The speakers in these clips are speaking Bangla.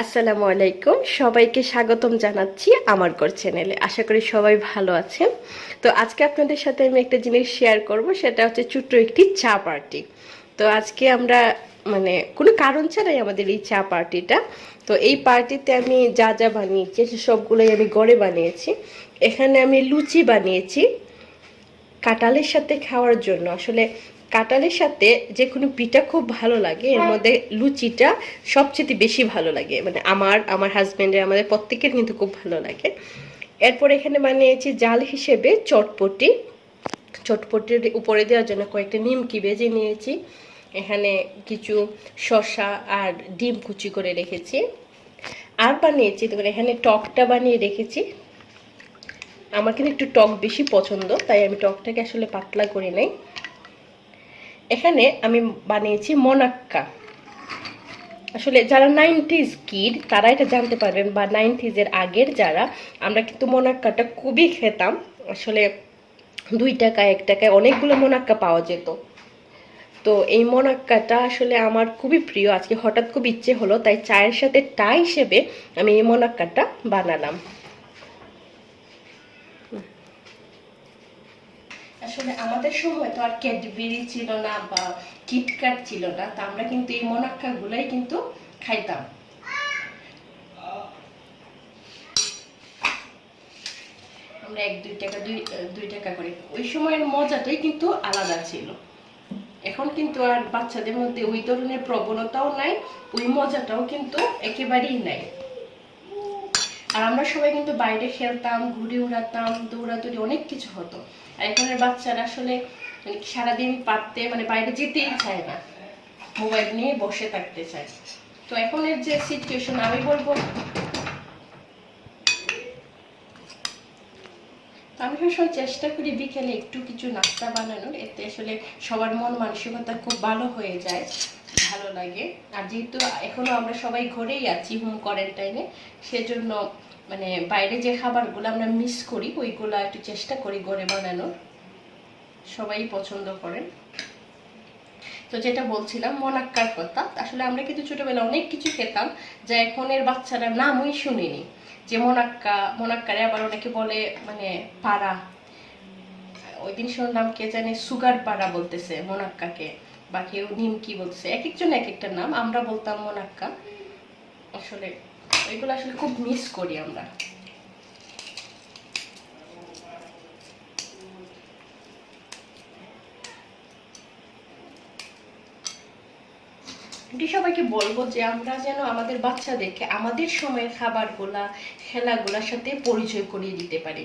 আসসালামু আলাইকুম, সবাইকে স্বাগতম জানাচ্ছি আমার ঘর চ্যানেলে। আশা করি সবাই ভালো আছেন। তো আজকে আপনাদের সাথে আমি একটা জিনিস শেয়ার করব, সেটা হচ্ছে ছোট্ট একটি চা পার্টি। তো আজকে আমরা কোনো কারণ ছাড়াই আমাদের এই চা পার্টিটা। তো এই পার্টিতে আমি যা যা বানিয়েছি সবগুলোই আমি ঘরে বানিয়েছি। এখানে আমি লুচি বানিয়েছি কাঁঠালের সাথে খাওয়ার জন্য। আসলে কাঁঠালের সাথে যে কোনো পিঠা খুব ভালো লাগে, এর মধ্যে লুচিটা সবচেয়ে বেশি ভালো লাগে। আমার হাজবেন্ডের, আমাদের প্রত্যেকের কিন্তু খুব ভালো লাগে। এরপর এখানে বানিয়েছি জাল হিসেবে চটপটি। চটপটির উপরে দেওয়ার জন্য কয়েকটা নিমকি ভেজে নিয়েছি। এখানে কিছু শসা আর ডিম কুচি করে রেখেছি। আর বানিয়েছি তখন এখানে টকটা বানিয়ে রেখেছি। আমার কিন্তু একটু টক বেশি পছন্দ, তাই আমি টকটাকে আসলে পাতলা করি নাই। এখানে আমি বানিয়েছি মোনাক্কা। আসলে যারা 90s কিড তারা এটা জানতে পারবেন, বা 90s এর আগের যারা, আমরা কিন্তু মোনাক্কাটা খুবই খেতাম। আসলে 2 টাকা 1 টাকায় অনেকগুলো মোনাক্কা পাওয়া যেত। তো এই মোনাক্কাটা আসলে আমার খুবই প্রিয়। আজকে হঠাৎ খুব ইচ্ছে হলো, তাই চায়ের সাথে টা হিসেবে আমি এই মোনাক্কাটা বানালাম। আসলে আমাদের সময় তো আর ক্যাডবেরি ছিল না বা কিটক্যাট ছিল না, তা আমরা কিন্তু এই মোনাক্কা গুলাই কিন্তু খাইতাম। আমরা 1-2 টাকা 2 টাকা করে, ওই সময়ের মজাটাই কিন্তু আলাদা ছিল। এখন কিন্তু আর বাচ্চাদের মধ্যে ওই ধরনের প্রবণতাও নাই, ওই মজাটাও কিন্তু একেবারেই নাই। আর আমরা সবাই কিন্তু বাইরে খেলতাম, ঘুরে উড়াতাম, দৌড়াদৌড়ি অনেক কিছু হতো। আর এখনের বাচ্চারা আসলে সারাদিন পারতে বাইরে যেতেই চায় না, মোবাইল নিয়ে বসে থাকতে চায়। তো এখনের যে সিচুয়েশন, আমি বলবো আমি সবসময় চেষ্টা করি বিকেলে একটু কিছু নাস্তা বানানোর, এতে আসলে সবার মন মানসিকতা খুব ভালো হয়ে যায়, ভালো লাগে। আর যেহেতু এখনো আমরা সবাই ঘরেই আছি হোম কোয়ারেন্টাইনে, সেজন্য বাইরে যে খাবারগুলো আমরা মিস করি ওইগুলো একটু চেষ্টা করি ঘরে বানানোর, সবাই পছন্দ করেন। তো যেটা বলছিলাম মোনাক্কার কথা, আসলে আমরা কিন্তু ছোটবেলায় অনেক কিছু খেতাম যা এখনের বাচ্চারা নামই শুনিনি। যে মোনাক্কারে আবার অনেকে বলে পাড়া, ওই জিনিসের নাম কে জানে, সুগার পাড়া বলতেছে মোনাক্কাকে, বা কেউ নিমকি বলতেছে, এক একজন এক একটা নাম। আমরা বলতাম মোনাক্কা। আসলে ওইগুলো আসলে খুব মিস করি আমরা। সবাইকে বলবো যে আমরা যেন আমাদের বাচ্চাদেরকে আমাদের সময়ের খাবারগুলা, খেলাগুলার সাথে পরিচয় করিয়ে দিতে পারি।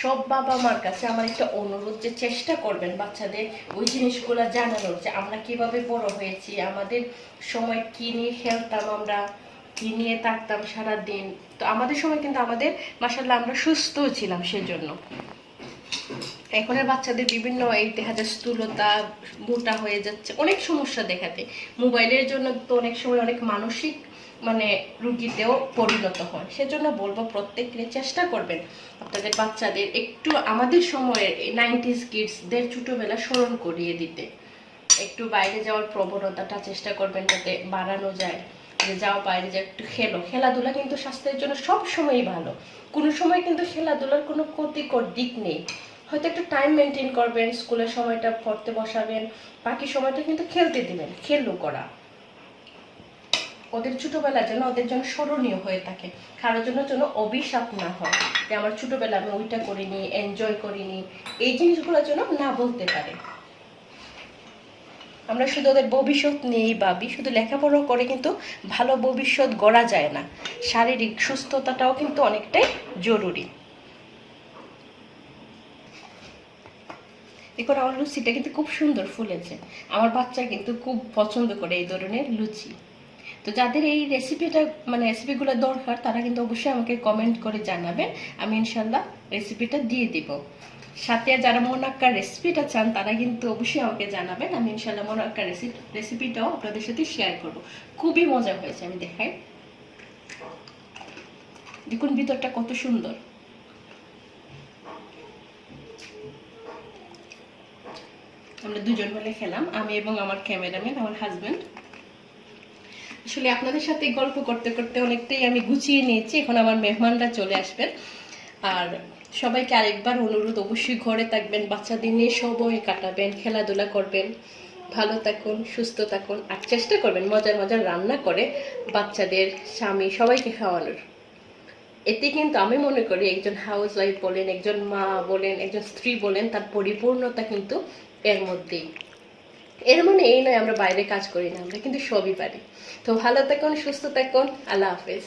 সব বাবা মার কাছে আমার একটা অনুরোধ, যে চেষ্টা করবেন বাচ্চাদের ওই জিনিসগুলা জানানোর, যে আমরা কিভাবে বড় হয়েছি, আমাদের সময় কি নিয়ে খেলতাম, আমরা কি নিয়ে থাকতাম সারাদিন। তো আমাদের সময় কিন্তু মাশাআল্লাহ আমরা সুস্থও ছিলাম। সেজন্য এখনের বাচ্চাদের বিভিন্ন এই দেখা যায় স্থূলতা, মোটা হয়ে যাচ্ছে, অনেক সমস্যা দেখাতে। মোবাইলের জন্য তো অনেক সময় অনেক মানসিক রুগীতেও পরিণত হয়। সেজন্য বলবো প্রত্যেকে চেষ্টা করবেন আপনাদের বাচ্চাদের একটু আমাদের সময়ের 90s কিডসদের ছোটবেলা স্মরণ করিয়ে দিতে। একটু বাইরে যাওয়ার প্রবণতাটা চেষ্টা করবেন যাতে বাড়ানো যায়, যে যাও বাইরে যা, একটু খেলাধুলা কিন্তু স্বাস্থ্যের জন্য সব সময়ই ভালো। কোনো সময় কিন্তু খেলাধুলার কোনো ক্ষতিকর দিক নেই। হয়তো একটু টাইম মেনটেন করবেন, স্কুলের সময়টা পড়তে বসাবেন, বাকি সময়টা কিন্তু খেলতে দিবেন। খেলু করা ওদের ছোটবেলার জন্য, ওদের জন্য স্মরণীয় হয়ে থাকে, কারোর জন্য যেন অভিশাপ না হয় যে আমার ছোটবেলা আমি ওইটা করিনি, এনজয় করিনি, এই জিনিসগুলোর জন্য না বলতে পারে। আমরা শুধু ওদের ভবিষ্যৎ নিয়েই ভাবি, শুধু লেখাপড়া করে কিন্তু ভালো ভবিষ্যৎ গড়া যায় না। শারীরিক সুস্থতাটাও কিন্তু অনেকটাই জরুরি। দেখুন আমার লুচিটা কিন্তু খুব সুন্দর ফুলেছে। আমার বাচ্চা কিন্তু খুব পছন্দ করে এই ধরনের লুচি। তো যাদের এই রেসিপিগুলো দরকার, তারা কিন্তু অবশ্যই আমাকে কমেন্ট করে জানাবেন, আমি ইনশাল্লাহ রেসিপিটা দিয়ে দিব। সাথে যারা মোনাক্কার রেসিপিটা চান তারা কিন্তু অবশ্যই আমাকে জানাবেন, আমি ইনশাল্লাহ মোনাক্কার রেসিপিটাও আপনাদের সাথে শেয়ার করব। খুবই মজা হয়েছে, আমি দেখাই। দেখুন ভিতরটা কত সুন্দর। আমরা দুজন মিলে খেলাম, আমি এবং আমার ক্যামেরাম্যান, আমার হাজবেন্ড। আসলে আপনাদের সাথে গল্প করতে করতে অনেকটাই আমি গুছিয়ে নিয়েছি, এখন আমার মেহমানরা চলে আসবেন। আর সবাইকে আরেকবার অনুরোধ, অবশ্যই ঘরে থাকবেন, বাচ্চাদের নিয়ে সময় কাটাবেন, খেলাধুলা করবেন, ভালো থাকুন, সুস্থ থাকুন, আর চেষ্টা করবেন মজার মজার রান্না করে বাচ্চাদের, স্বামী, সবাইকে খাওয়ানোর। এতে কিন্তু আমি মনে করি একজন হাউস ওয়াইফ বলেন, একজন মা বলেন, একজন স্ত্রী বলেন, তার পরিপূর্ণতা কিন্তু এর মধ্যেই। এর মানে এই নয় আমরা বাইরে কাজ করি না, আমরা কিন্তু সবই পারি। তো ভালো থাকুন, সুস্থ থাকুন, আল্লাহ হাফেজ।